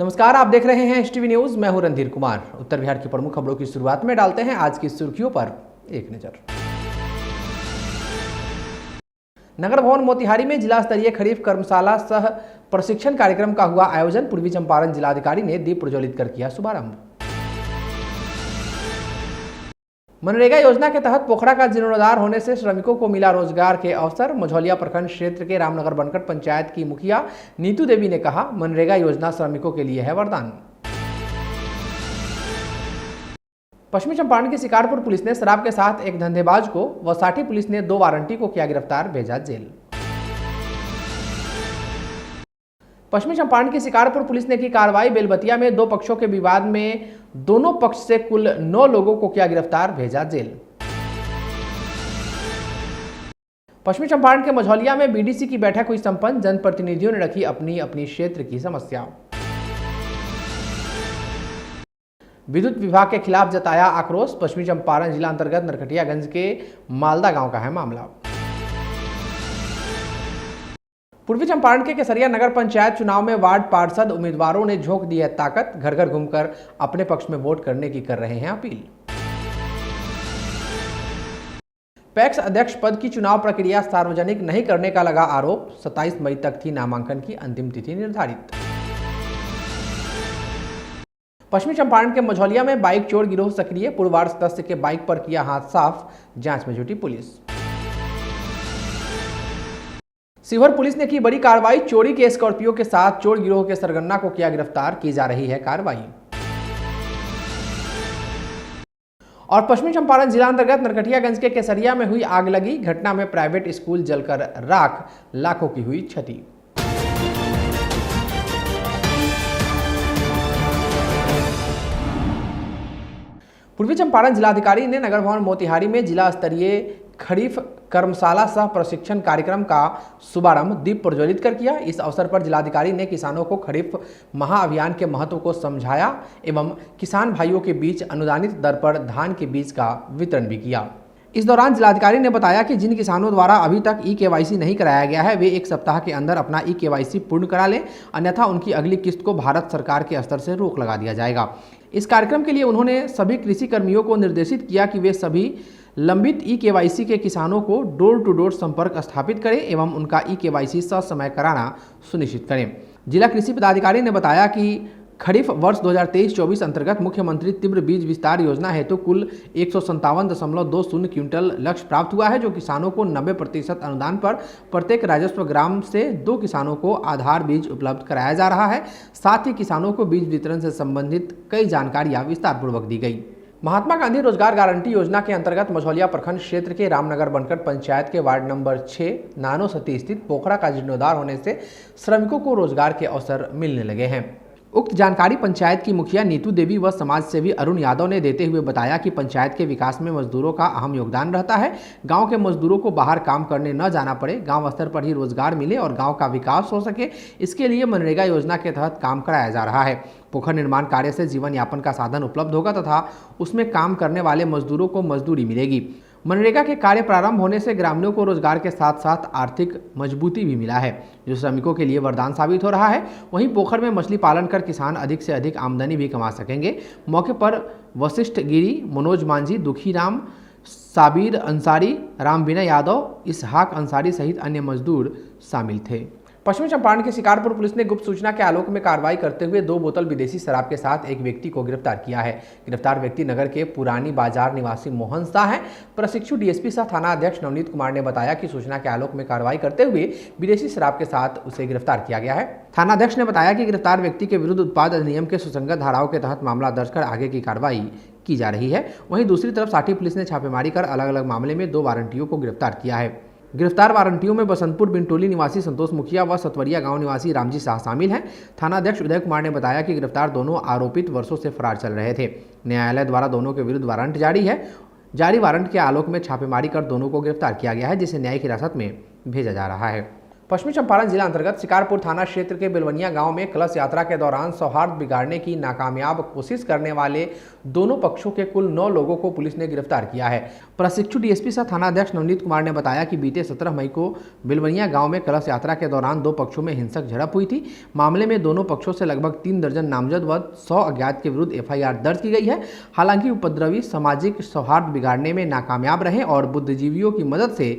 नमस्कार, आप देख रहे हैं एसटीवी न्यूज। मैं हूं रणधीर कुमार। उत्तर बिहार की प्रमुख खबरों की शुरुआत में डालते हैं आज की सुर्खियों पर एक नजर। नगर भवन मोतिहारी में जिला स्तरीय खरीफ कर्मशाला सह प्रशिक्षण कार्यक्रम का हुआ आयोजन। पूर्वी चंपारण जिलाधिकारी ने दीप प्रज्वलित कर किया शुभारंभ। मनरेगा योजना के तहत पोखरा का जीर्णोद्धार होने से श्रमिकों को मिला रोजगार के अवसर। मझौलिया प्रखंड क्षेत्र के रामनगर बनकट पंचायत की मुखिया नीतू देवी ने कहा, मनरेगा योजना श्रमिकों के लिए है वरदान। पश्चिमी चंपारण की शिकारपुर पुलिस ने शराब के साथ एक धंधेबाज को व साठी पुलिस ने 2 वारंटी को किया गिरफ्तार, भेजा जेल। पश्चिमी चंपारण की शिकारपुर पुलिस ने की कार्रवाई। बेलबतिया में 2 पक्षों के विवाद में दोनों पक्ष से कुल 9 लोगों को किया गिरफ्तार, भेजा जेल। पश्चिमी चंपारण के मझौलिया में बीडीसी की बैठक हुई संपन्न। जनप्रतिनिधियों ने रखी अपनी अपनी क्षेत्र की समस्या। विद्युत विभाग के खिलाफ जताया आक्रोश। पश्चिमी चंपारण जिला अंतर्गत नरकटियागंज के मालदा गांव का है मामला। पूर्वी चंपारण के केसरिया नगर पंचायत चुनाव में वार्ड पार्षद उम्मीदवारों ने झोंक दी है ताकत। घर घर घूमकर अपने पक्ष में वोट करने की कर रहे हैं अपील। पैक्स अध्यक्ष पद की चुनाव प्रक्रिया सार्वजनिक नहीं करने का लगा आरोप। 27 मई तक थी नामांकन की अंतिम तिथि निर्धारित। पश्चिमी चंपारण के मझौलिया में बाइक चोर गिरोह सक्रिय। पूर्ववार सदस्य के बाइक पर किया हाथ साफ, जांच में जुटी पुलिस। शिवहर पुलिस ने की बड़ी कार्रवाई। चोरी के स्कॉर्पियो के साथ चोर गिरोह के सरगना को किया गिरफ्तार, की जा रही है कार्रवाई। और पश्चिमी चंपारण जिला अंतर्गत नरकटियागंज के केसरिया में हुई आग लगी। घटना में प्राइवेट स्कूल जलकर राख, लाखों की हुई क्षति। पूर्वी चंपारण जिलाधिकारी ने नगर भवन मोतिहारी में जिला स्तरीय खरीफ कर्मशाला सह प्रशिक्षण कार्यक्रम का शुभारंभ दीप प्रज्वलित कर किया। इस अवसर पर जिलाधिकारी ने किसानों को खरीफ महाअभियान के महत्व को समझाया एवं किसान भाइयों के बीच अनुदानित दर पर धान के बीज का वितरण भी किया। इस दौरान जिलाधिकारी ने बताया कि जिन किसानों द्वारा अभी तक ई-केवाईसी नहीं कराया गया है वे 1 सप्ताह के अंदर अपना ई-केवाईसी पूर्ण करा लें, अन्यथा उनकी अगली किस्त को भारत सरकार के स्तर से रोक लगा दिया जाएगा। इस कार्यक्रम के लिए उन्होंने सभी कृषि कर्मियों को निर्देशित किया कि वे सभी लंबित ई-केवाईसी के किसानों को डोर टू डोर संपर्क स्थापित करें एवं उनका ई-केवाईसी ससमय कराना सुनिश्चित करें। जिला कृषि पदाधिकारी ने बताया कि खरीफ वर्ष 2023-24 अंतर्गत मुख्यमंत्री तीव्र बीज विस्तार योजना हेतु कुल 157.20 क्विंटल लक्ष्य प्राप्त हुआ है, जो किसानों को 90% अनुदान पर प्रत्येक राजस्व ग्राम से 2 किसानों को आधार बीज उपलब्ध कराया जा रहा है। साथ ही किसानों को बीज वितरण से संबंधित कई जानकारियां विस्तार पूर्वक दी गई। महात्मा गांधी रोजगार गारंटी योजना के अंतर्गत मझौलिया प्रखंड क्षेत्र के रामनगर बनकट पंचायत के वार्ड नंबर 6 नानो सती स्थित पोखरा का जीर्णोद्धार होने से श्रमिकों को रोजगार के अवसर मिलने लगे हैं। उक्त जानकारी पंचायत की मुखिया नीतू देवी व समाज सेवी अरुण यादव ने देते हुए बताया कि पंचायत के विकास में मजदूरों का अहम योगदान रहता है। गांव के मजदूरों को बाहर काम करने न जाना पड़े, गांव स्तर पर ही रोजगार मिले और गांव का विकास हो सके, इसके लिए मनरेगा योजना के तहत काम कराया जा रहा है। पोखर निर्माण कार्य से जीवन यापन का साधन उपलब्ध होगा तथा उसमें काम करने वाले मजदूरों को मजदूरी मिलेगी। मनरेगा के कार्य प्रारंभ होने से ग्रामीणों को रोजगार के साथ साथ आर्थिक मजबूती भी मिला है, जो श्रमिकों के लिए वरदान साबित हो रहा है। वहीं पोखर में मछली पालन कर किसान अधिक से अधिक आमदनी भी कमा सकेंगे। मौके पर वशिष्ठ गिरी, मनोज मांझी, दुखीराम, साबिर अंसारी, राम बिना यादव, इसहाक अंसारी सहित अन्य मजदूर शामिल थे। पश्चिमी चंपारण की शिकारपुर पुलिस ने गुप्त सूचना के आलोक में कार्रवाई करते हुए 2 बोतल विदेशी शराब के साथ एक व्यक्ति को गिरफ्तार किया है। गिरफ्तार व्यक्ति नगर के पुरानी बाजार निवासी मोहन शाह है। प्रशिक्षु डीएसपी सह थाना अध्यक्ष नवनीत कुमार ने बताया कि सूचना के आलोक में कार्रवाई करते हुए विदेशी शराब के साथ उसे गिरफ्तार किया गया है। थाना अध्यक्ष ने बताया कि गिरफ्तार व्यक्ति के विरुद्ध उत्पाद अधिनियम के सुसंगत धाराओं के तहत मामला दर्ज कर आगे की कार्रवाई की जा रही है। वहीं दूसरी तरफ साठी पुलिस ने छापेमारी कर अलग अलग मामले में 2 वारंटियों को गिरफ्तार किया है। गिरफ्तार वारंटियों में बसंतपुर बिनटोली निवासी संतोष मुखिया व सतवरिया गांव निवासी रामजी शाह शामिल हैं। थाना अध्यक्ष उदय कुमार ने बताया कि गिरफ्तार दोनों आरोपित वर्षों से फरार चल रहे थे। न्यायालय द्वारा दोनों के विरुद्ध वारंट जारी है। जारी वारंट के आलोक में छापेमारी कर दोनों को गिरफ्तार किया गया है, जिसे न्यायिक हिरासत में भेजा जा रहा है। पश्चिमी चंपारण जिला अंतर्गत शिकारपुर थाना क्षेत्र के बेलवनिया गांव में कलश यात्रा के दौरान सौहार्द बिगाड़ने की नाकामयाब कोशिश करने वाले दोनों पक्षों के कुल 9 लोगों को पुलिस ने गिरफ्तार किया है। प्रशिक्षु डीएसपी सह थानाध्यक्ष नवनीत कुमार ने बताया कि बीते 17 मई को बेलवनिया गांव में कलश यात्रा के दौरान 2 पक्षों में हिंसक झड़प हुई थी। मामले में दोनों पक्षों से लगभग 3 दर्जन नामजद व 100 अज्ञात के विरुद्ध एफआईआर दर्ज की गई है। हालांकि उपद्रवी सामाजिक सौहार्द बिगाड़ने में नाकामयाब रहे और बुद्धिजीवियों की मदद से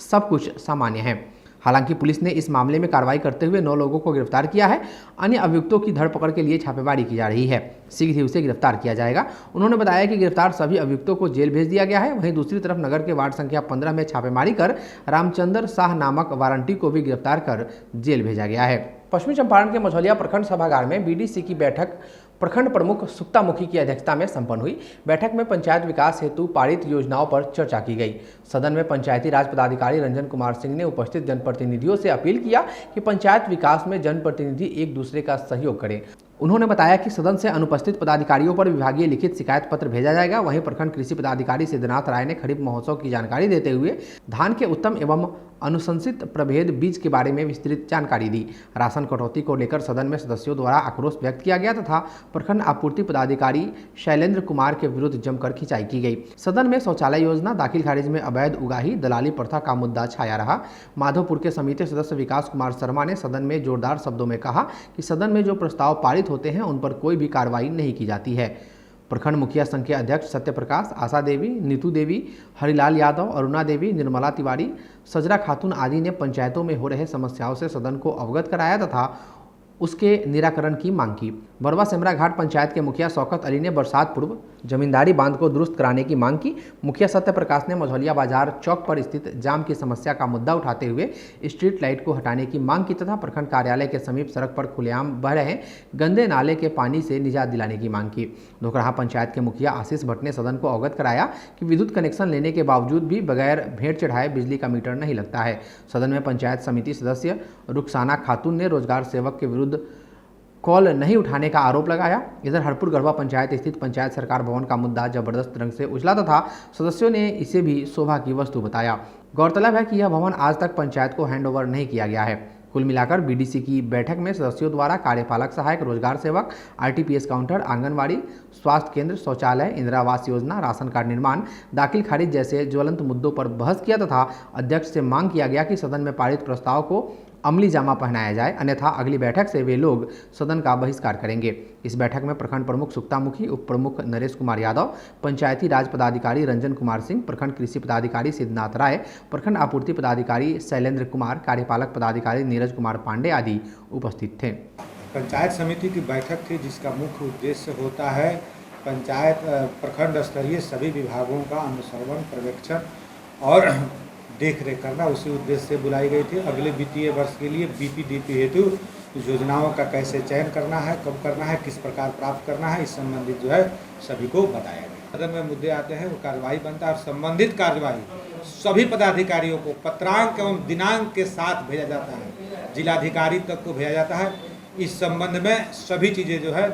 सब कुछ सामान्य है। हालांकि पुलिस ने इस मामले में कार्रवाई करते हुए 9 लोगों को गिरफ्तार किया है। अन्य अभियुक्तों की धरपकड़ के लिए छापेमारी की जा रही है। शीघ्र ही उसे गिरफ्तार किया जाएगा। उन्होंने बताया कि गिरफ्तार सभी अभियुक्तों को जेल भेज दिया गया है। वहीं दूसरी तरफ नगर के वार्ड संख्या 15 में छापेमारी कर रामचंद्र शाह नामक वारंटी को भी गिरफ्तार कर जेल भेजा गया है। पश्चिमी चंपारण के मझौलिया प्रखंड सभागार में बीडीसी की बैठक प्रखंड प्रमुख सुक्ता मुखी की अध्यक्षता में संपन्न हुई। बैठक में पंचायत विकास हेतु पारित योजनाओं पर चर्चा की गई। सदन में पंचायती राज पदाधिकारी रंजन कुमार सिंह ने उपस्थित जनप्रतिनिधियों से अपील किया कि पंचायत विकास में जनप्रतिनिधि एक दूसरे का सहयोग करें। उन्होंने बताया कि सदन से अनुपस्थित पदाधिकारियों पर विभागीय लिखित शिकायत पत्र भेजा जाएगा। वहीं प्रखंड कृषि पदाधिकारी सिद्धनाथ राय ने खरीफ महोत्सव की जानकारी देते हुए धान के उत्तम एवं अनुशंसित प्रभेद बीज के बारे में विस्तृत जानकारी दी। राशन कटौती को लेकर सदन में सदस्यों द्वारा आक्रोश व्यक्त किया गया तथा प्रखंड आपूर्ति पदाधिकारी शैलेंद्र कुमार के विरुद्ध जमकर खिंचाई की गई। सदन में शौचालय योजना, दाखिल खारिज में अवैध उगाही, दलाली प्रथा का मुद्दा छाया रहा। माधोपुर के समिति सदस्य विकास कुमार शर्मा ने सदन में जोरदार शब्दों में कहा कि सदन में जो प्रस्ताव पारित होते हैं उन पर कोई भी कार्रवाई नहीं की जाती है। प्रखंड मुखिया संघ के अध्यक्ष सत्यप्रकाश, आशा देवी, नीतू देवी, हरिलाल यादव, अरुणा देवी, निर्मला तिवारी, सजरा खातून आदि ने पंचायतों में हो रहे समस्याओं से सदन को अवगत कराया तथा उसके निराकरण की मांग की। बरवा सेमरा घाट पंचायत के मुखिया शौकत अली ने बरसात पूर्व जमींदारी बांध को दुरुस्त कराने की मांग की। मुखिया सत्यप्रकाश ने मझौलिया बाजार चौक पर स्थित जाम की समस्या का मुद्दा उठाते हुए स्ट्रीट लाइट को हटाने की मांग की तथा प्रखंड कार्यालय के समीप सड़क पर खुलेआम बह रहे गंदे नाले के पानी से निजात दिलाने की मांग की। धोकराहा पंचायत के मुखिया आशीष भट्ट ने सदन को अवगत कराया कि विद्युत कनेक्शन लेने के बावजूद भी बगैर भेंट चढ़ाए बिजली का मीटर नहीं लगता है। सदन में पंचायत समिति सदस्य रुखसाना खातून ने रोजगार सेवक के विरुद्ध कॉल नहीं उठाने का आरोप लगाया। इधर हरपुर गढ़वा पंचायत स्थित पंचायत सरकार भवन का मुद्दा जबरदस्त रंग से उछला तथा सदस्यों ने इसे भी शोभा की वस्तु बताया। गौरतलब है कि यह भवन आज तक पंचायत को हैंडओवर नहीं किया गया है। कुल मिलाकर बीडीसी की बैठक में सदस्यों द्वारा कार्यपालक सहायक, रोजगार सेवक, आरटीपीएस काउंटर, आंगनबाड़ी, स्वास्थ्य केंद्र, शौचालय, इंदिरा आवास योजना, राशन कार्ड निर्माण, दाखिल खारिज जैसे ज्वलंत मुद्दों पर बहस किया तथा अध्यक्ष से मांग किया गया कि सदन में पारित प्रस्ताव को अमली जामा पहनाया जाए, अन्यथा अगली बैठक से वे लोग सदन का बहिष्कार करेंगे। इस बैठक में प्रखंड प्रमुख सुक्तामुखी, उप प्रमुख नरेश कुमार यादव, पंचायती राज पदाधिकारी रंजन कुमार सिंह, प्रखंड कृषि पदाधिकारी सिद्धनाथ राय, प्रखंड आपूर्ति पदाधिकारी शैलेंद्र कुमार, कार्यपालक पदाधिकारी नीरज कुमार पांडे आदि उपस्थित थे। पंचायत समिति की बैठक थी जिसका मुख्य उद्देश्य होता है पंचायत प्रखंड स्तरीय सभी विभागों का अनुश्रवण, पर्यवेक्षण और देख रेख करना, उसी उद्देश्य से बुलाई गई थी। अगले वित्तीय वर्ष के लिए बीपीडीपी हेतु योजनाओं का कैसे चयन करना है, कब करना है, किस प्रकार प्राप्त करना है, इस संबंधित जो है सभी को बताया गया। सदन में मुद्दे आते हैं वो कार्रवाई बनता है और संबंधित कार्रवाई सभी पदाधिकारियों को पत्रांक एवं दिनांक के साथ भेजा जाता है, जिलाधिकारी तक को भेजा जाता है। इस संबंध में सभी चीज़ें जो है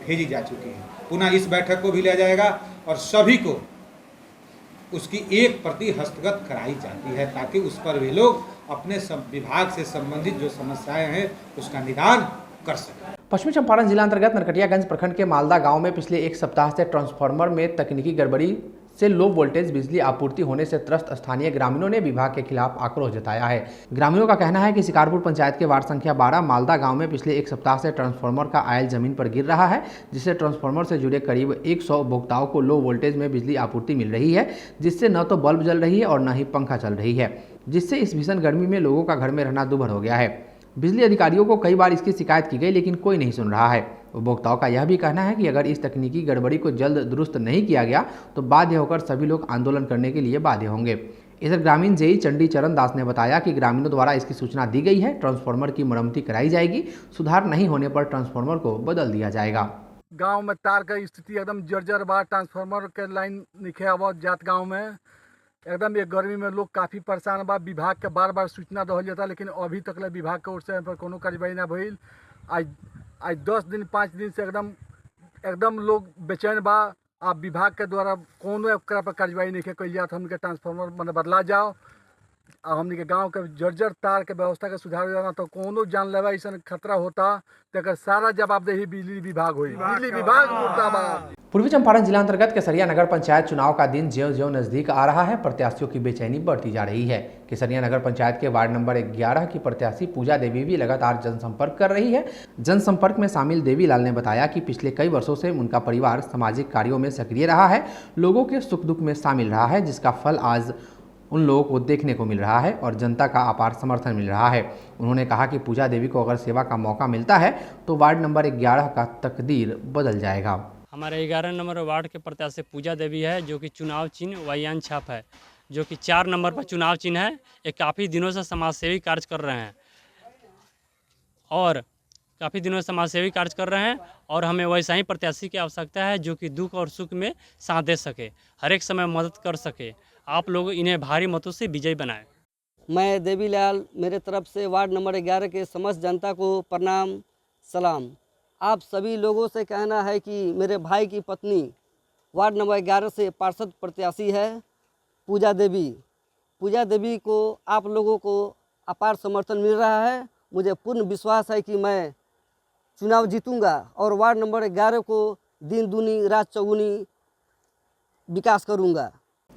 भेजी जा चुकी हैं। पुनः इस बैठक को भी लिया जाएगा और सभी को उसकी एक प्रति हस्तगत कराई जाती है ताकि उस पर वे लोग अपने विभाग से संबंधित जो समस्याएं हैं उसका निदान कर सकें। पश्चिमी चंपारण जिला अंतर्गत नरकटियागंज प्रखंड के मालदा गांव में पिछले एक सप्ताह से ट्रांसफार्मर में तकनीकी गड़बड़ी से लो वोल्टेज बिजली आपूर्ति होने से त्रस्त स्थानीय ग्रामीणों ने विभाग के खिलाफ आक्रोश जताया है। ग्रामीणों का कहना है कि शिकारपुर पंचायत के वार्ड संख्या 12 मालदा गांव में पिछले एक सप्ताह से ट्रांसफार्मर का आयल जमीन पर गिर रहा है, जिससे ट्रांसफार्मर से जुड़े करीब 100 उपभोक्ताओं को लो वोल्टेज में बिजली आपूर्ति मिल रही है, जिससे न तो बल्ब जल रही है और न ही पंखा चल रही है, जिससे इस भीषण गर्मी में लोगों का घर में रहना दुभर हो गया है। बिजली अधिकारियों को कई बार इसकी शिकायत की गई लेकिन कोई नहीं सुन रहा है। उपभोक्ताओं का यह भी कहना है कि अगर इस तकनीकी गड़बड़ी को जल्द दुरुस्त नहीं किया गया तो बाध्य होकर सभी लोग आंदोलन करने के लिए बाध्य होंगे। इधर ग्रामीण जेई चंडी चरण दास ने बताया कि ग्रामीणों द्वारा इसकी सूचना दी गई है, ट्रांसफार्मर की मरम्मती कराई जाएगी, सुधार नहीं होने पर ट्रांसफार्मर को बदल दिया जाएगा। गाँव में तार का स्थिति एकदम जर्जर बा, ट्रांसफार्मर के लाइन निखे आवत जात गाँव में एकदम ये गर्मी में लोग काफ़ी परेशान बा। विभाग के बार बार सूचना दहल जाता लेकिन अभी तक विभाग के ओर से पर कोनो कार्रवाई ना भइल। आज 10 दिन 5 दिन से एकदम लोग बेचैन बा। आप विभाग के द्वारा कोनो एकरा पर कार्रवाई नहीं कल जात, हमके ट्रांसफार्मर मैंने बदला जाओ। हमनी के गांव के जर्जर तार के व्यवस्था के सुधार जाना तो कोनो जानलेवा ऐसा खतरा होता तेकर सारा जवाबदेही बिजली विभाग हुई। बिजली विभाग मुर्दाबाद। पूर्वी चंपारण जिला अंतर्गत केसरिया नगर पंचायत चुनाव का दिन ज्यों-ज्यों नजदीक आ रहा है, प्रत्याशियों की बेचैनी बढ़ती जा रही है। केसरिया नगर पंचायत के वार्ड नंबर 11 की प्रत्याशी पूजा देवी भी लगातार जनसंपर्क कर रही है। जनसंपर्क में शामिल देवीलाल ने बताया कि पिछले कई वर्षों से उनका परिवार सामाजिक कार्यों में सक्रिय रहा है, लोगों के सुख दुख में शामिल रहा है, जिसका फल आज उन लोगों को देखने को मिल रहा है और जनता का अपार समर्थन मिल रहा है। उन्होंने कहा कि पूजा देवी को अगर सेवा का मौका मिलता है तो वार्ड नंबर 11 का तकदीर बदल जाएगा। हमारे 11 नंबर वार्ड के प्रत्याशी पूजा देवी है, जो कि चुनाव चिन्ह वायान छाप है, जो कि 4 नंबर पर चुनाव चिन्ह है। ये काफ़ी दिनों से समाजसेवी कार्य कर रहे हैं और हमें वैसा ही प्रत्याशी की आवश्यकता है जो कि दुख और सुख में साथ दे सके, हर एक समय मदद कर सके। आप लोग इन्हें भारी मतों से विजयी बनाएं। मैं देवीलाल, मेरे तरफ से वार्ड नंबर 11 के समस्त जनता को प्रणाम सलाम। आप सभी लोगों से कहना है कि मेरे भाई की पत्नी वार्ड नंबर 11 से पार्षद प्रत्याशी है पूजा देवी। पूजा देवी को आप लोगों को अपार समर्थन मिल रहा है। मुझे पूर्ण विश्वास है कि मैं चुनाव जीतूंगा और वार्ड नंबर 11 को दिन दूनी रात चौगुनी विकास करूंगा।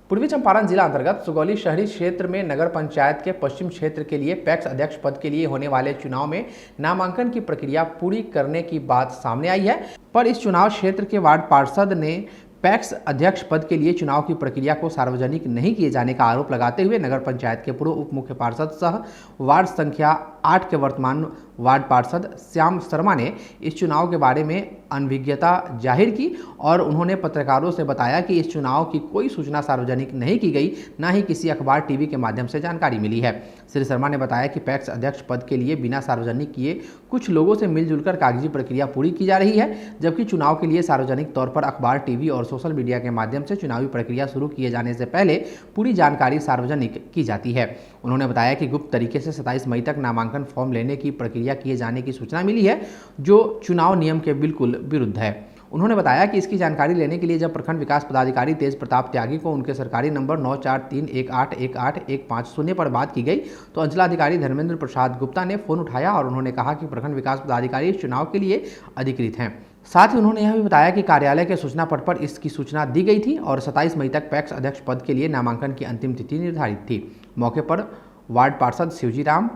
पूर्वी चंपारण जिला अंतर्गत सुगौली शहरी क्षेत्र में नगर पंचायत के पश्चिम क्षेत्र के लिए पैक्स अध्यक्ष पद के लिए होने वाले चुनाव में नामांकन की प्रक्रिया पूरी करने की बात सामने आई है, पर इस चुनाव क्षेत्र के वार्ड पार्षद ने पैक्स अध्यक्ष पद के लिए चुनाव की प्रक्रिया को सार्वजनिक नहीं किए जाने का आरोप लगाते हुए नगर पंचायत के पूर्व उप मुख्य पार्षद सह वार्ड संख्या 8 के वर्तमान वार्ड पार्षद श्याम शर्मा ने इस चुनाव के बारे में अनभिज्ञता जाहिर की और उन्होंने पत्रकारों से बताया कि इस चुनाव की कोई सूचना सार्वजनिक नहीं की गई, ना ही किसी अखबार टीवी के माध्यम से जानकारी मिली है। श्री शर्मा ने बताया कि पैक्स अध्यक्ष पद के लिए बिना सार्वजनिक किए कुछ लोगों से मिलजुल कर कागजी प्रक्रिया पूरी की जा रही है, जबकि चुनाव के लिए सार्वजनिक तौर पर अखबार, टीवी और सोशल मीडिया के माध्यम से चुनावी प्रक्रिया शुरू किए जाने से पहले पूरी जानकारी सार्वजनिक की जाती है। उन्होंने बताया कि गुप्त तरीके से 27 मई तक नामांकन फॉर्म लेने की प्रक्रिया किए जाने की सूचना मिली है, जो चुनाव नियम के बिल्कुल विरुद्ध है। उन्होंने बताया कि इसकी जानकारी लेने के लिए जब प्रखंड विकास पदाधिकारी तेज प्रताप त्यागी को उनके सरकारी नंबर 9431811815 पर बात की गई तो अंचलाधिकारी धर्मेंद्र प्रसाद गुप्ता ने फोन उठाया और उन्होंने कहा कि प्रखंड विकास पदाधिकारी इस चुनाव के लिए अधिकृत हैं। साथ ही उन्होंने यह भी बताया कि कार्यालय के सूचना पट पर इसकी सूचना दी गई थी और 27 मई तक पैक्स अध्यक्ष पद के लिए नामांकन की अंतिम तिथि निर्धारित थी। मौके पर वार्ड पार्षद शिवजी राम,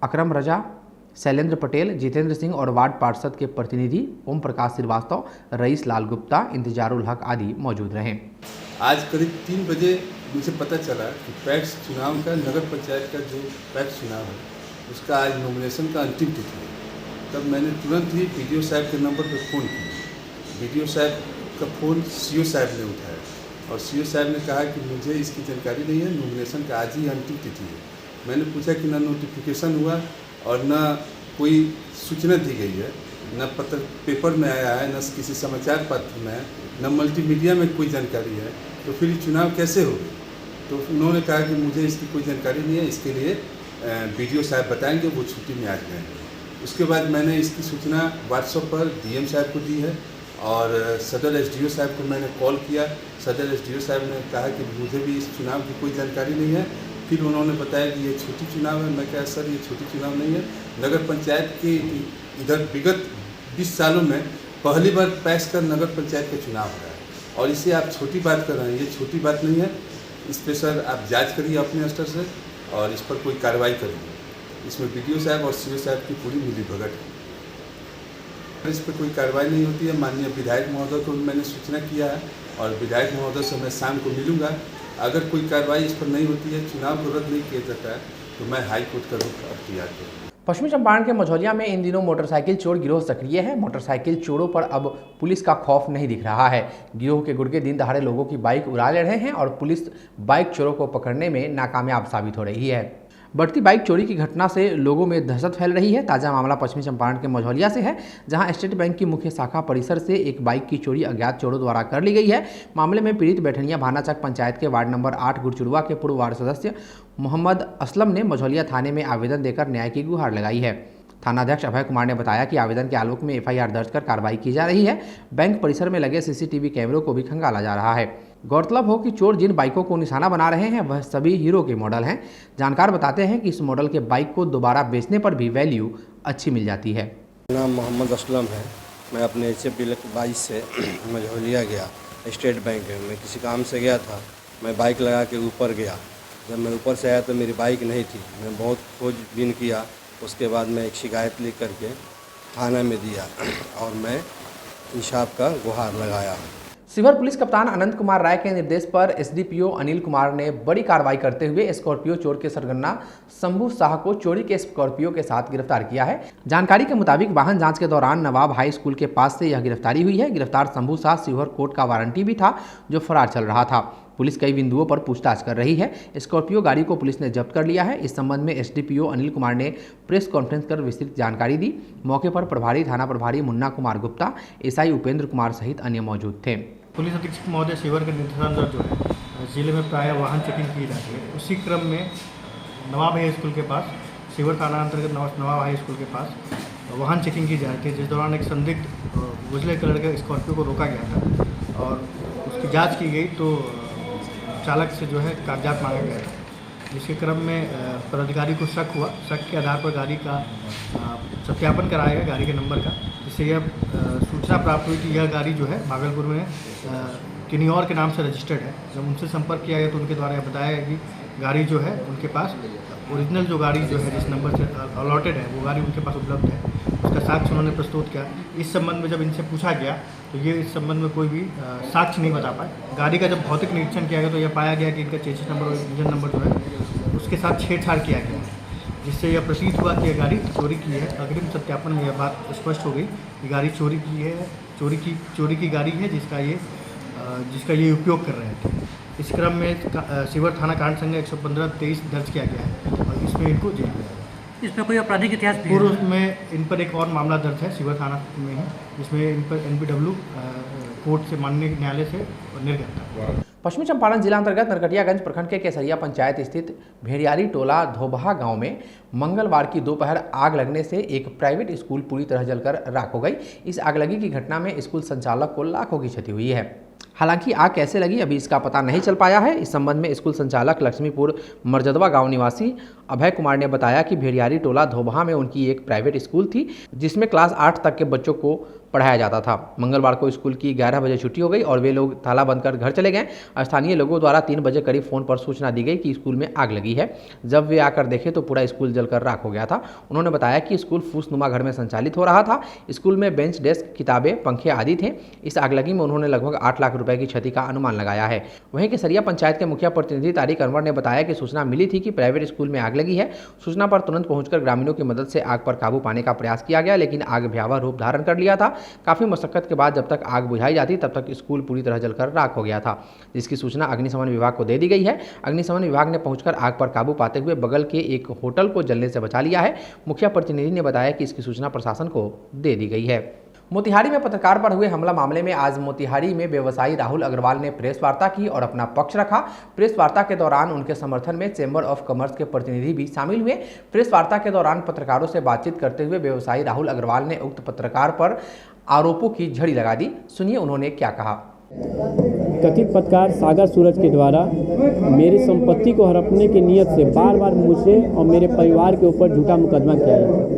अकरम रजा, शैलेंद्र पटेल, जितेंद्र सिंह और वार्ड पार्षद के प्रतिनिधि ओम प्रकाश श्रीवास्तव, रईस लाल गुप्ता, इंतजारुल हक आदि मौजूद रहे। आज करीब 3 बजे मुझे पता चला कि पैक्स चुनाव का, नगर पंचायत का जो पैक्स चुनाव है उसका आज नॉमिनेशन का अंतिम तिथि है। तब मैंने तुरंत ही बीडीओ साहब के नंबर पर फ़ोन किया। बीडीओ साहब का फ़ोन सीओ साहब ने उठाया और सीओ साहब ने कहा कि मुझे इसकी जानकारी नहीं है, नॉमिनेशन का आज ही अंतिम तिथि है। मैंने पूछा कि ना नोटिफिकेशन हुआ और न कोई सूचना दी गई है, न पत्र पेपर में आया है, न किसी समाचार पत्र में, न मल्टीमीडिया में कोई जानकारी है, तो फिर ये चुनाव कैसे होगा? तो उन्होंने कहा कि मुझे इसकी कोई जानकारी नहीं है, इसके लिए बीडीओ साहब बताएंगे, वो छुट्टी में आ गए हैं। उसके बाद मैंने इसकी सूचना व्हाट्सएप पर डीएम साहब को दी है और सदर एसडीओ साहब को मैंने कॉल किया। सदर एसडीओ साहब ने कहा कि मुझे भी इस चुनाव की कोई जानकारी नहीं है। फिर उन्होंने बताया कि ये छोटी चुनाव है। मैं कहा सर ये छोटी चुनाव नहीं है, नगर पंचायत के इधर विगत 20 सालों में पहली बार पैक्स का नगर पंचायत का चुनाव हो रहा है और इसे आप छोटी बात कर रहे हैं, ये छोटी बात नहीं है। इस पर सर आप जांच करिए अपने स्तर से और इस पर कोई कार्रवाई करिए। इसमें बीडीओ साहब और सीओ साहब की पूरी मिलीभगत है। इस पर कोई कार्रवाई नहीं होती है। माननीय विधायक महोदय को मैंने सूचना किया है और विधायक महोदय से मैं शाम को मिलूंगा। अगर कोई कार्रवाई इस पर नहीं होती है, चुनाव को रद्द नहीं किया जाता है, तो मैं हाई कोर्ट का रुख अख्तियार करूँगा। पश्चिमी चंपारण के मझौलिया में इन दिनों मोटरसाइकिल चोर गिरोह सक्रिय है। मोटरसाइकिल चोरों पर अब पुलिस का खौफ नहीं दिख रहा है। गिरोह के गुर्गे दिन दहाड़े लोगों की बाइक उड़ा ले रहे हैं और पुलिस बाइक चोरों को पकड़ने में नाकामयाब साबित हो रही है। बढ़ती बाइक चोरी की घटना से लोगों में दहशत फैल रही है। ताज़ा मामला पश्चिमी चंपारण के मझौलिया से है, जहां स्टेट बैंक की मुख्य शाखा परिसर से एक बाइक की चोरी अज्ञात चोरों द्वारा कर ली गई है। मामले में पीड़ित बैठनिया भानाचक पंचायत के वार्ड नंबर 8 गुरचुड़वा के पूर्व वार्ड सदस्य मोहम्मद असलम ने मझौलिया थाने में आवेदन देकर न्याय की गुहार लगाई है। थानाध्यक्ष अभय कुमार ने बताया कि आवेदन के आलोक में एफआईआर दर्ज कर कार्रवाई की जा रही है। बैंक परिसर में लगे सीसीटीवी कैमरों को भी खंगाला जा रहा है। गौरतलब हो कि चोर जिन बाइकों को निशाना बना रहे हैं वह सभी हीरो के मॉडल हैं। जानकार बताते हैं कि इस मॉडल के बाइक को दोबारा बेचने पर भी वैल्यू अच्छी मिल जाती है। नाम मोहम्मद असलम है। मैं अपने HF डीलर 22 से मझौलिया गया स्टेट बैंक में। मैं किसी काम से गया था। मैं बाइक लगा के ऊपर गया। जब मैं ऊपर से आया तो मेरी बाइक नहीं थी। मैं बहुत खोजबीन किया। उसके बाद मैं एक शिकायत लिख करके थाना में दिया और मैं इंसाफ का गुहार लगाया। शिवहर पुलिस कप्तान अनंत कुमार राय के निर्देश पर SDPO अनिल कुमार ने बड़ी कार्रवाई करते हुए स्कॉर्पियो चोर के सरगना शंभू शाह को चोरी के स्कॉर्पियो के साथ गिरफ्तार किया है। जानकारी के मुताबिक वाहन जांच के दौरान नवाब हाई स्कूल के पास से यह गिरफ्तारी हुई है। गिरफ्तार शंभू शाह शिवहर कोर्ट का वारंटी भी था जो फरार चल रहा था। पुलिस कई बिंदुओं पर पूछताछ कर रही है। स्कॉर्पियो गाड़ी को पुलिस ने जब्त कर लिया है। इस संबंध में SDPO अनिल कुमार ने प्रेस कॉन्फ्रेंस कर विस्तृत जानकारी दी। मौके पर प्रभारी थाना प्रभारी मुन्ना कुमार गुप्ता, SI उपेंद्र कुमार सहित अन्य मौजूद थे। पुलिस अधीक्षक महोदय शिवहर के निर्देशानुसार जो है जिले में प्राय वाहन चेकिंग की जाती है। उसी क्रम में नवाब हाई स्कूल के पास, शिवहर थाना अंतर्गत नवाब हाई स्कूल के पास वाहन चेकिंग की जा रही थी, जिस दौरान एक संदिग्ध उजले कलर के स्कॉर्पियो को रोका गया था और उसकी जांच की गई तो चालक से जो है कागजात मांगा गया था। जिसके क्रम में पदाधिकारी को शक हुआ। शक के आधार पर गाड़ी का सत्यापन कराया गया, गाड़ी के नंबर का, जिससे यह सूचना प्राप्त हुई कि यह गाड़ी जो है भागलपुर में किन्हीं और के नाम से रजिस्टर्ड है। जब उनसे संपर्क किया गया तो उनके द्वारा यह बताया गया कि गाड़ी जो है उनके पास ओरिजिनल जो गाड़ी जो है जिस नंबर से अलॉटेड है वो गाड़ी उनके पास उपलब्ध है। उसका साक्ष्य उन्होंने प्रस्तुत किया। इस संबंध में जब इनसे पूछा गया तो ये इस संबंध में कोई भी साक्ष्य नहीं बता पाए। गाड़ी का जब भौतिक निरीक्षण किया गया तो यह पाया गया कि इनका चेसिस नंबर और इंजन नंबर जो है उसके साथ छेड़छाड़ किया गया है, जिससे यह प्रतीत हुआ कि यह गाड़ी चोरी की है। अग्रिम सत्यापन में यह बात स्पष्ट हो गई कि गाड़ी चोरी की है, चोरी की गाड़ी है जिसका ये उपयोग कर रहे थे। इस क्रम में शिवहर थाना कांड संख्या 115-23 दर्ज किया गया है और इसमें इनको जेल दिया गया। इसमें कोई आपराधिक इतिहास भी है? पूर्व में इन पर एक और मामला दर्ज है शिवहर थाना में ही, जिसमें इन पर NPW कोर्ट से माननीय न्यायालय से निर्गत था। पश्चिमी चंपारण जिला अंतर्गत नरकटियागंज प्रखंड के केसरिया पंचायत स्थित भेड़ियारी टोला धोबहा गांव में मंगलवार की दोपहर आग लगने से एक प्राइवेट स्कूल पूरी तरह जलकर राख हो गई। इस आगलगी की घटना में स्कूल संचालक को लाखों की क्षति हुई है। हालांकि आग कैसे लगी अभी इसका पता नहीं चल पाया है। इस संबंध में स्कूल संचालक लक्ष्मीपुर मर्जदवा गांव निवासी अभय कुमार ने बताया कि भेड़ियारी टोला धोबहा में उनकी एक प्राइवेट स्कूल थी जिसमें क्लास 8 तक के बच्चों को पढ़ाया जाता था। मंगलवार को स्कूल की 11 बजे छुट्टी हो गई और वे लोग ताला बंद कर घर चले गए। स्थानीय लोगों द्वारा 3 बजे करीब फ़ोन पर सूचना दी गई कि स्कूल में आग लगी है। जब वे आकर देखे तो पूरा स्कूल जलकर राख हो गया था। उन्होंने बताया कि स्कूल फूसनुमा घर में संचालित हो रहा था। स्कूल में बेंच, डेस्क, किताबें, पंखे आदि थे। इस आगलगी में उन्होंने लगभग 8 लाख रुपए की क्षति का अनुमान लगाया है। वहीं केसरिया पंचायत के मुखिया प्रतिनिधि तारिक अनवर ने बताया कि सूचना मिली थी कि प्राइवेट स्कूल में आग लगी है। सूचना पर तुरंत पहुंचकर ग्रामीणों की मदद से आग पर काबू पाने का प्रयास किया गया, लेकिन आग भयावह रूप धारण कर लिया था। काफी मशक्कत के बाद जब तक आग बुझाई जाती तब तक स्कूल पूरी तरह जलकर राख हो गया था, जिसकी सूचना अग्निशमन विभाग को दे दी गई है। अग्निशमन विभाग ने पहुंचकर आग पर काबू पाते हुए बगल के एक होटल को जलने से बचा लिया है। मुखिया प्रतिनिधि ने बताया कि इसकी सूचना प्रशासन को दे दी गई है। मोतिहारी में पत्रकार पर हुए हमला मामले में आज मोतिहारी में व्यवसायी राहुल अग्रवाल ने प्रेस वार्ता की और अपना पक्ष रखा। प्रेस वार्ता के दौरान उनके समर्थन में चैम्बर ऑफ कॉमर्स के प्रतिनिधि भी शामिल हुए। प्रेस वार्ता के दौरान पत्रकारों से बातचीत करते हुए व्यवसायी राहुल अग्रवाल ने उक्त पत्रकार पर आरोपों की झड़ी लगा दी। सुनिए उन्होंने क्या कहा। कथित पत्रकार सागर सूरज के द्वारा मेरी संपत्ति को हड़पने की नीयत से बार बार मुझे और मेरे परिवार के ऊपर झूठा मुकदमा किया जाता।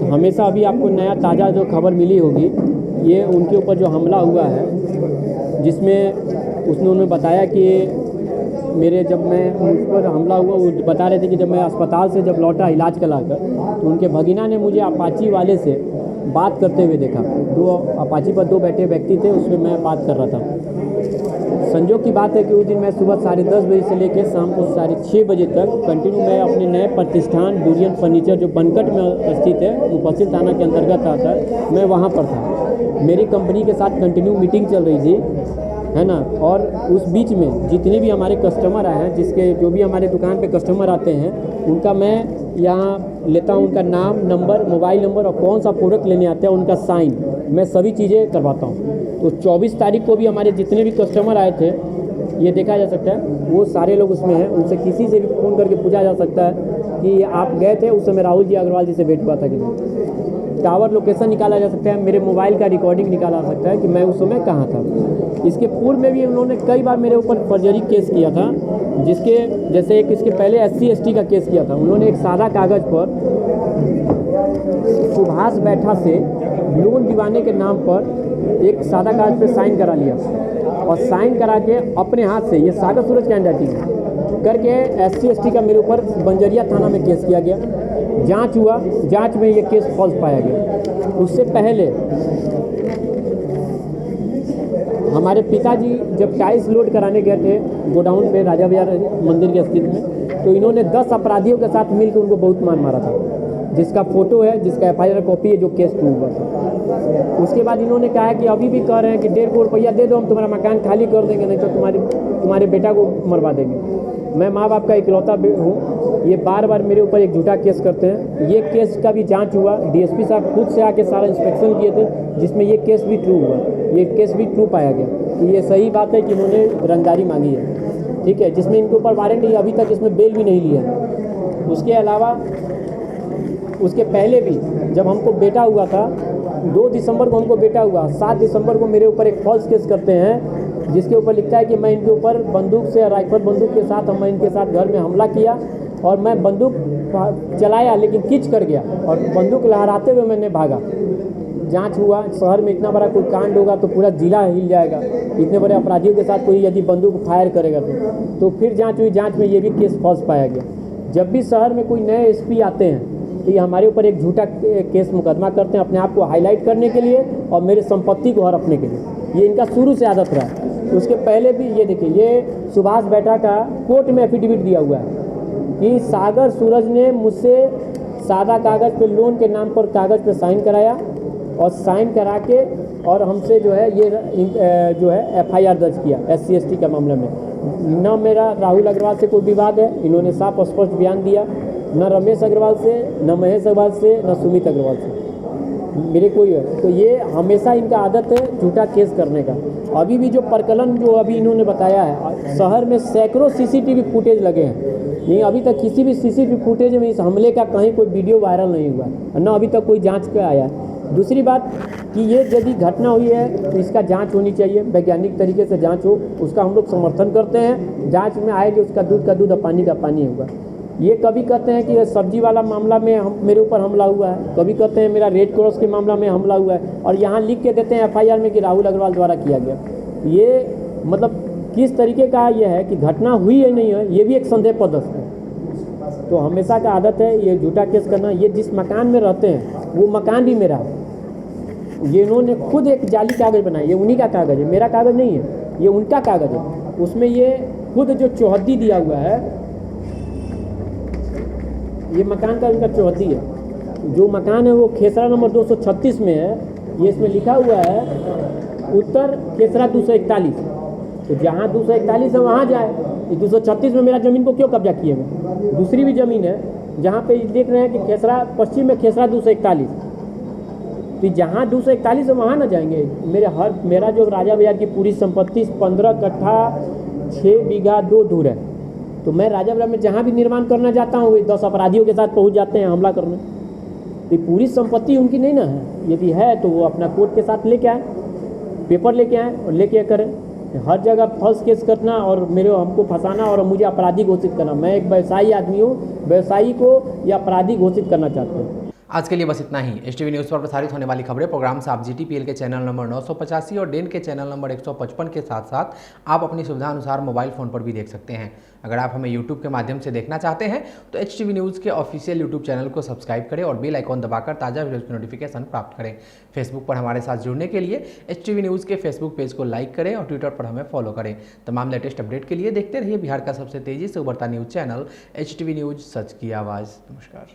हमेशा अभी आपको नया ताज़ा जो खबर मिली होगी, ये उनके ऊपर जो हमला हुआ है, जिसमें उन्होंने बताया कि जब मुझ पर हमला हुआ, वो बता रहे थे कि जब मैं अस्पताल से जब लौटा इलाज कराकर तो उनके भगीना ने मुझे अपाची वाले से बात करते हुए देखा। अपाची पर 2 बैठे व्यक्ति थे, उसमें मैं बात कर रहा था। संजोग की बात है कि उस दिन मैं सुबह 10:30 बजे से लेकर शाम को 6:30 बजे तक कंटिन्यू मैं अपने नए प्रतिष्ठान डूरियन फर्नीचर जो बनकट में स्थित है, मुफस्सिल थाना के अंतर्गत आता है, मैं वहाँ पर था। मेरी कंपनी के साथ कंटिन्यू मीटिंग चल रही थी, है ना। और उस बीच में जितने भी हमारे कस्टमर आए हैं, जो भी हमारे दुकान पे कस्टमर आते हैं, उनका मैं यहाँ लेता हूँ, उनका नाम, नंबर, मोबाइल नंबर और कौन सा प्रोडक्ट लेने आते हैं उनका साइन, मैं सभी चीज़ें करवाता हूँ। तो 24 तारीख को भी हमारे जितने भी कस्टमर आए थे, ये देखा जा सकता है, वो सारे लोग उसमें हैं। उनसे किसी से भी फ़ोन करके पूछा जा सकता है कि आप गए थे उस समय राहुल जी अग्रवाल जी से भेंट हुआ था कि नहीं। टावर लोकेशन निकाला जा सकता है, मेरे मोबाइल का रिकॉर्डिंग निकाला जा सकता है कि मैं उस समय कहाँ था। इसके पूर्व में भी उन्होंने कई बार मेरे ऊपर फर्जरी केस किया था, जिसके जैसे एक इसके पहले SC/ST का केस किया था। उन्होंने एक सादा कागज़ पर सुभाष बैठा से लोन दिवाने के नाम पर एक सादा कागज पे साइन करा लिया और साइन करा के अपने हाथ से, ये सागर सूरज की हैंडराइटिंग करके SC/ST का मेरे ऊपर बंजरिया थाना में केस किया गया। जांच हुआ, जांच में ये केस फॉल्स पाया गया। उससे पहले हमारे पिताजी जब टाइल्स लोड कराने गए थे गोडाउन पे राजा बाजार मंदिर के स्थित में, तो इन्होंने 10 अपराधियों के साथ मिलकर उनको बहुत मार मारा था, जिसका फोटो है, जिसका FIR कॉपी है, जो केस प्रूव हुआ था। उसके बाद इन्होंने कहा कि अभी भी कह रहे हैं कि 1.5 करोड़ रुपया दे दो, हम तुम्हारा मकान खाली कर देंगे, नहीं तो तुम्हारे बेटा को मरवा देंगे। मैं माँ बाप का इकलौता हूँ। ये बार बार मेरे ऊपर एक झूठा केस करते हैं। ये केस का भी जांच हुआ, DSP साहब खुद से आके सारा इंस्पेक्शन किए थे, जिसमें ये केस भी ट्रू हुआ, ये केस भी ट्रू पाया गया। तो ये सही बात है कि इन्होंने रंगदारी मांगी है, ठीक है, जिसमें इनके ऊपर वारंट है, अभी तक इसमें बेल भी नहीं लिया। उसके अलावा उसके पहले भी जब हमको बेटा हुआ था, 2 दिसंबर को हमको बेटा हुआ, 7 दिसंबर को मेरे ऊपर एक फॉल्स केस करते हैं, जिसके ऊपर लिखता है कि मैं इनके ऊपर बंदूक से, राइफल बंदूक के साथ मैं इनके साथ घर में हमला किया और मैं बंदूक चलाया लेकिन किच कर गया और बंदूक लहराते हुए मैंने भागा। जांच हुआ, शहर में इतना बड़ा कोई कांड होगा तो पूरा जिला हिल जाएगा, इतने बड़े अपराधियों के साथ कोई यदि बंदूक फायर करेगा तो फिर जांच हुई, जांच में ये भी केस फॉल्स पाया गया। जब भी शहर में कोई नए SP आते हैं तो ये हमारे ऊपर एक झूठा केस मुकदमा करते हैं, अपने आप को हाईलाइट करने के लिए और मेरे संपत्ति को हड़पने के लिए। ये इनका शुरू से आदत रहा है। उसके पहले भी ये देखिए, ये सुभाष बैठा का कोर्ट में एफिडेविट दिया हुआ है कि सागर सूरज ने मुझसे सादा कागज़ पे लोन के नाम पर कागज़ पे साइन कराया और साइन करा के और हमसे जो है ये जो है FIR दर्ज किया SC/ST का मामले में। न मेरा राहुल अग्रवाल से कोई विवाद है, इन्होंने साफ स्पष्ट बयान दिया, न रमेश अग्रवाल से, न महेश अग्रवाल से, न सुमित अग्रवाल से मेरे कोई है। तो ये हमेशा इनका आदत है झूठा केस करने का। अभी भी जो प्रकलन जो अभी इन्होंने बताया है, शहर में सैकड़ों CCTV फुटेज लगे हैं, नहीं अभी तक किसी भी CCTV फुटेज में इस हमले का कहीं कोई वीडियो वायरल नहीं हुआ है, न अभी तक कोई जांच का आया है। दूसरी बात कि ये यदि घटना हुई है तो इसका जांच होनी चाहिए, वैज्ञानिक तरीके से जांच हो, उसका हम लोग समर्थन करते हैं। जांच में आएगी, उसका दूध का दूध और पानी का पानी होगा। ये कभी कहते हैं कि सब्जी वाला मामला में मेरे ऊपर हमला हुआ है, कभी कहते हैं मेरा रेड क्रॉस के मामला में हमला हुआ है, और यहाँ लिख के देते हैं FIR में कि राहुल अग्रवाल द्वारा किया गया। ये मतलब किस तरीके का ये है कि घटना हुई है नहीं है, ये भी एक संदेह प्रदर्शन है। तो हमेशा का आदत है ये झूठा केस करना। ये जिस मकान में रहते हैं वो मकान भी मेरा है। ये इन्होंने खुद एक जाली कागज़ बनाया, ये उन्हीं का कागज़ है, मेरा कागज़ नहीं है, ये उनका कागज़ है। उसमें ये खुद जो चौहद्दी दिया हुआ है, ये मकान का इनका चौहद्दी है। जो मकान है वो खेसरा नंबर 236 में है। ये इसमें लिखा हुआ है उत्तर खेसरा 241। तो जहाँ 241 है वहाँ जाए। ये 236 में मेरा ज़मीन को क्यों कब्जा किए मैं? दूसरी भी ज़मीन है जहाँ पे देख रहे हैं कि खेसरा पश्चिम में खेसरा 241। तो जहाँ 241 है वहाँ ना जाएंगे। मेरा जो राजा बाजार की पूरी संपत्ति 15 कट्ठा 6 बीघा 2 धूर है। तो मैं राजा बाजार में जहाँ भी निर्माण करना चाहता हूँ, 10 अपराधियों के साथ पहुँच जाते हैं हमला करने। तो पूरी संपत्ति उनकी नहीं ना है। यदि है तो वो अपना कोर्ट के साथ लेके आए, पेपर लेके आए और लेके करें। हर जगह फॉल्स केस करना और हमको फंसाना और मुझे अपराधी घोषित करना। मैं एक व्यवसायी आदमी हूँ, व्यवसायी को या अपराधी घोषित करना चाहते हैं। आज के लिए बस इतना ही। HTV न्यूज़ पर प्रसारित होने वाली खबरें प्रोग्राम से आप GTPL के चैनल नंबर 985 और डेन के चैनल नंबर 155 के साथ साथ आप अपनी सुविधा अनुसार मोबाइल फ़ोन पर भी देख सकते हैं। अगर आप हमें YouTube के माध्यम से देखना चाहते हैं तो HTV न्यूज़ के ऑफिशियल YouTube चैनल को सब्सक्राइब करें और बेल आइकॉन दबाकर ताज़ा वीडियो की नोटिफिकेशन प्राप्त करें। फेसबुक पर हमारे साथ जुड़ने के लिए HTV न्यूज़ के फेसबुक पेज को लाइक करें और ट्विटर पर हमें फॉलो करें। तमाम लेटेस्ट अपडेट के लिए देखते रहिए बिहार का सबसे तेज़ी से उभरता न्यूज़ चैनल HTV न्यूज़, सच की आवाज़। नमस्कार।